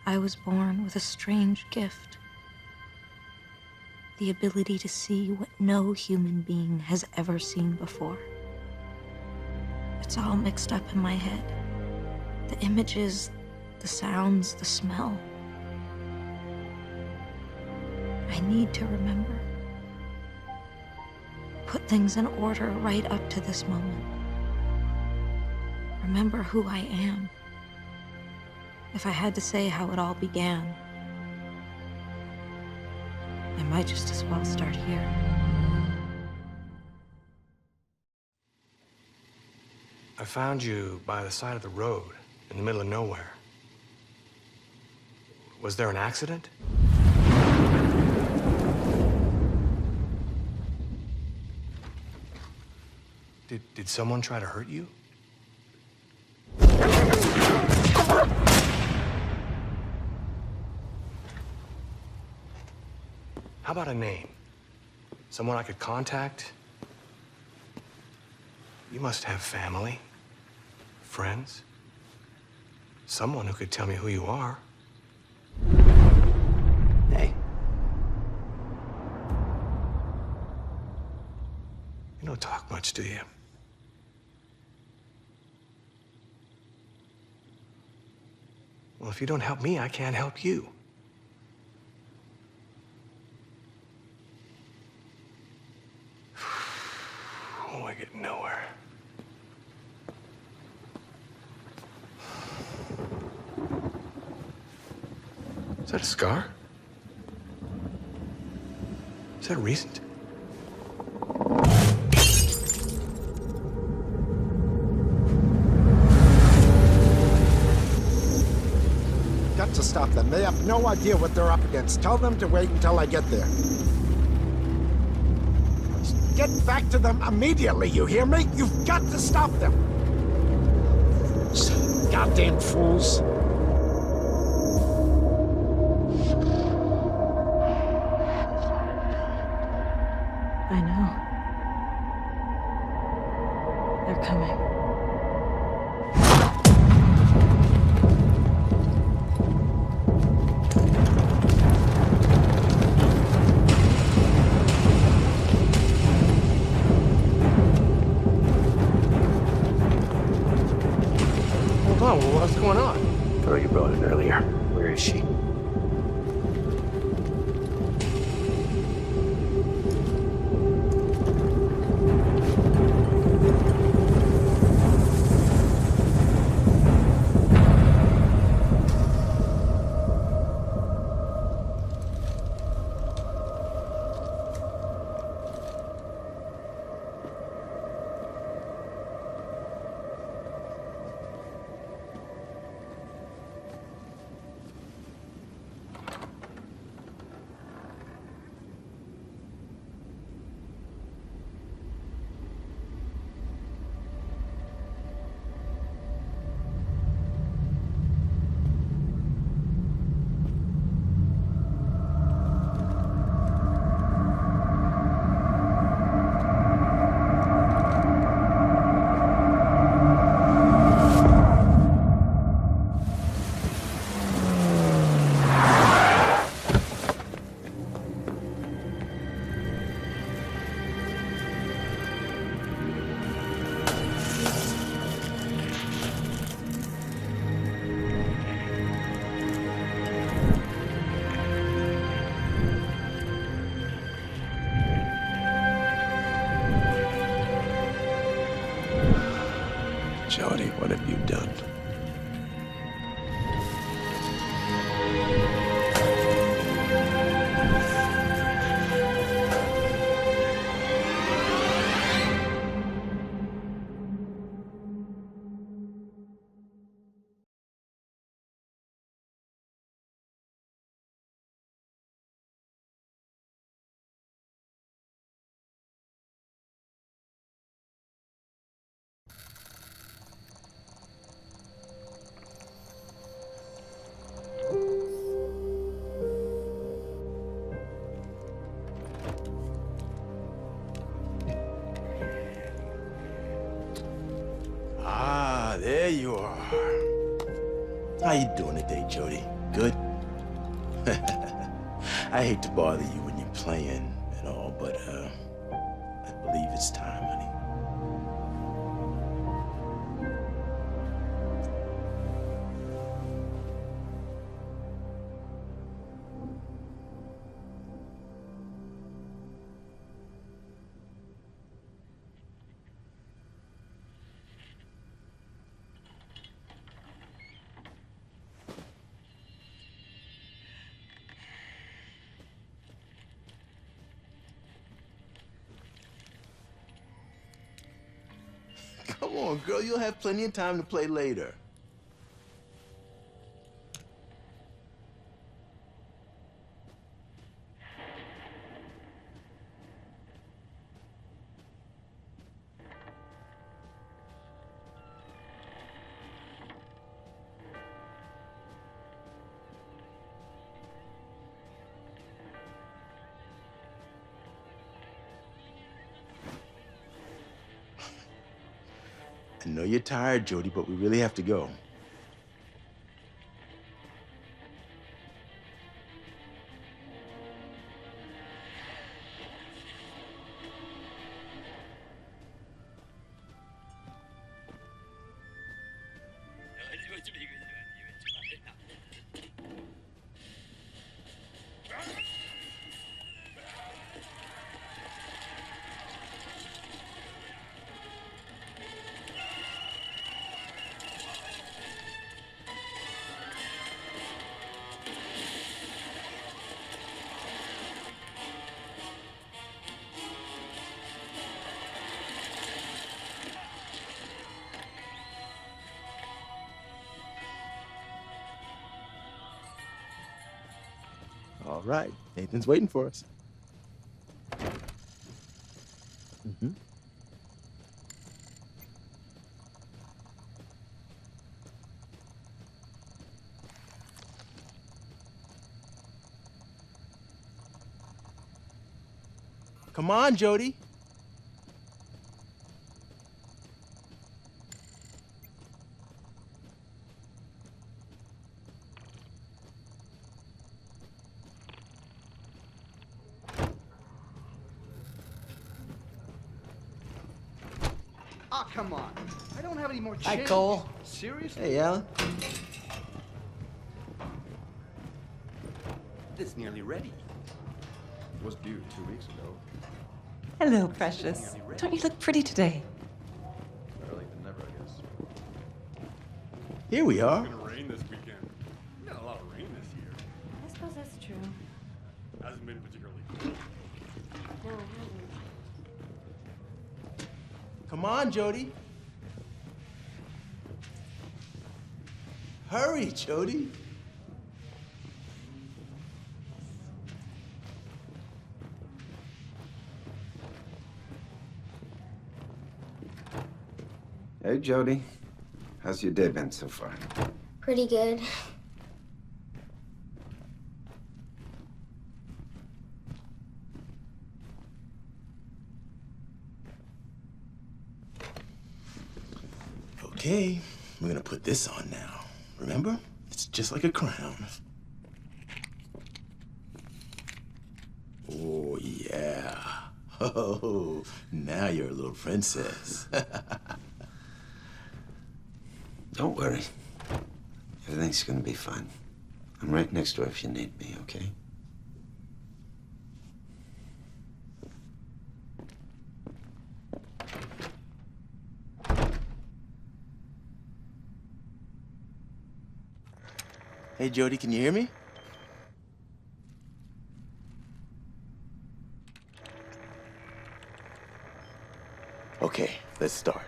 I was born with a strange gift. The ability to see what no human being has ever seen before. It's all mixed up in my head. The images, the sounds, the smell. I need to remember. Put things in order right up to this moment. Remember who I am. If I had to say how it all began, I might just as well start here. I found you by the side of the road, in the middle of nowhere. Was there an accident? Did someone try to hurt you? How about a name? Someone I could contact? You must have family, friends, someone who could tell me who you are. Hey. You don't talk much, do you? Well, if you don't help me, I can't help you. Oh, I get nowhere. Is that a scar? Is that recent? Got to stop them. They have no idea what they're up against. Tell them to wait until I get there. Get back to them immediately, you hear me? You've got to stop them! Goddamn fools. I know. They're coming. Hold on, what's going on? Girl you brought in earlier. Where is she? Jody, what have you done? There you are. How you doing today, Jody? Good? I hate to bother you when you're playing and all, but, I believe it's time, honey. Come on, girl, you'll have plenty of time to play later. I know you're tired, Jody, but we really have to go. All right, Nathan's waiting for us. Mm-hmm. Come on, Jody. Oh, come on. I don't have any more change. Hi, Cole. Seriously? Hey, Alan. It's nearly ready. It was due 2 weeks ago. Hello, precious. Don't you look pretty today? Better late than never, I guess. Here we are. It's gonna rain this weekend. We got a lot of rain this year. I suppose that's true. Hasn't been particularly cool. Come on, Jody. Hurry, Jody. Hey, Jody. How's your day been so far? Pretty good. Okay, we're gonna put this on now. Remember? It's just like a crown. Oh, yeah. Oh, now you're a little princess. Don't worry. Everything's gonna be fine. I'm right next door if you need me, okay? Hey, Jody, can you hear me? Okay, let's start.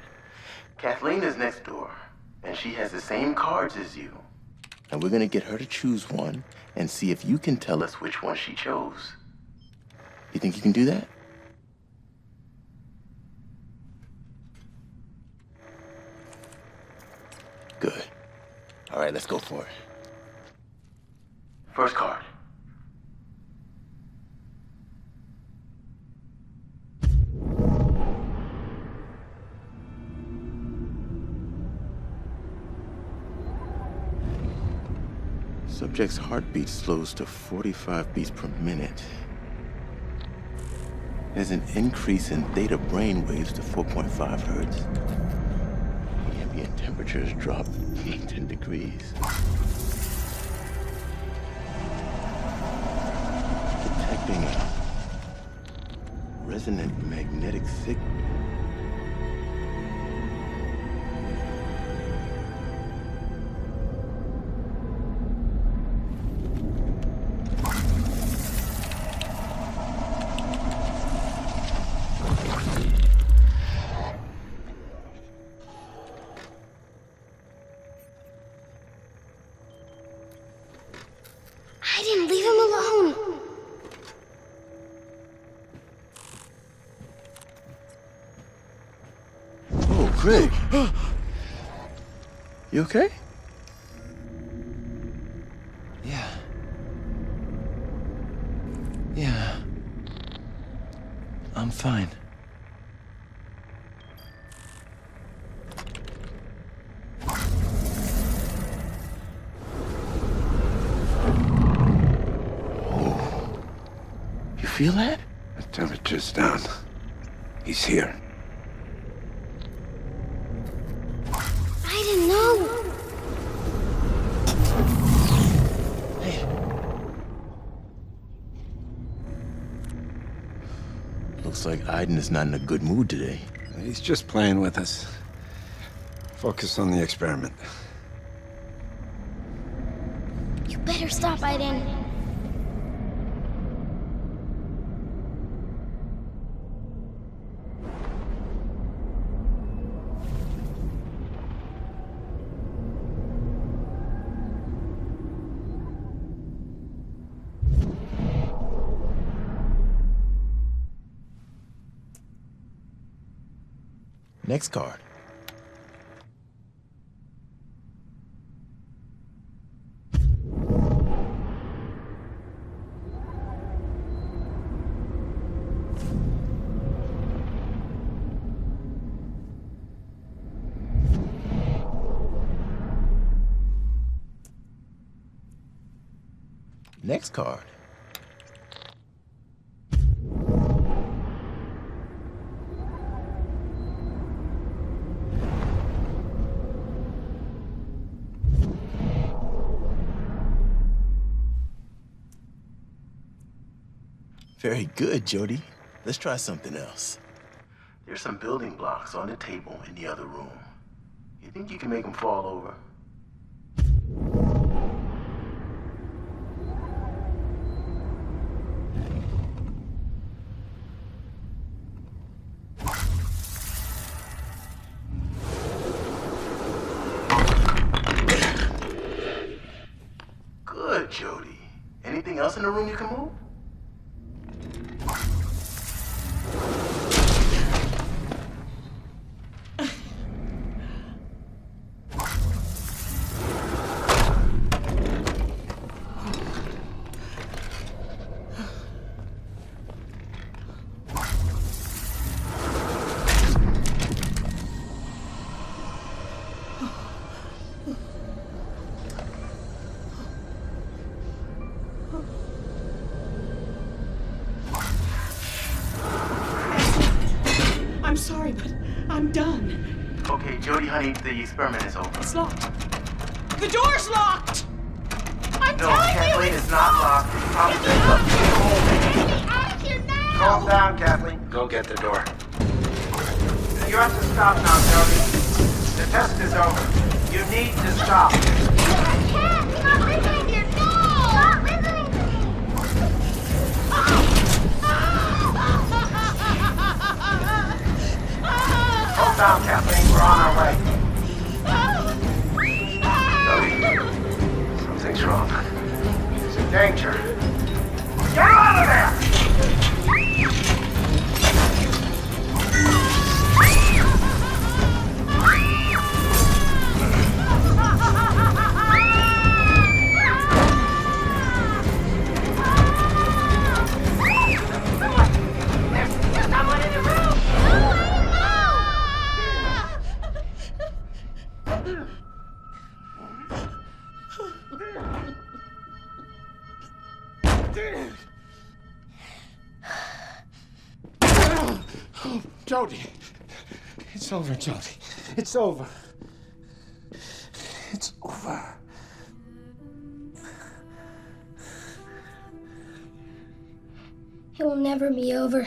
Kathleen is next door, and she has the same cards as you. And we're gonna get her to choose one and see if you can tell us which one she chose. You think you can do that? Good. All right, let's go for it. First card. Subject's heartbeat slows to 45 beats per minute. There's an increase in theta brain waves to 4.5 hertz. Ambient temperatures drop 10 degrees. Detecting a resonant magnetic signal. I didn't leave him alone. Oh, Craig. You okay? Yeah. I'm fine. You feel that? The temperature's down. He's here. I didn't know. Looks like Aiden is not in a good mood today. He's just playing with us. Focus on the experiment. You better stop, Aiden. Next card. Next card. Very good, Jody. Let's try something else. There's some building blocks on the table in the other room. You think you can make them fall over? Good, Jody. Anything else in the room you can move? I'm sorry, but I'm done. Okay, Jody, honey, the experiment is over. It's locked. The door's locked! I'm No, telling Kathleen, you it's not locked. Get me out of here now! Calm down, Kathleen. Go get the door. You have to stop now, Jody. The test is over. You need to stop. I can't! I'm not listening to you! No! Stop listening to me! Calm down, Kathleen. We're on our way. Jody, something's wrong. He's in danger. Get out of there! Jody. It's over, Jody. It's over. It's over. It will never be over.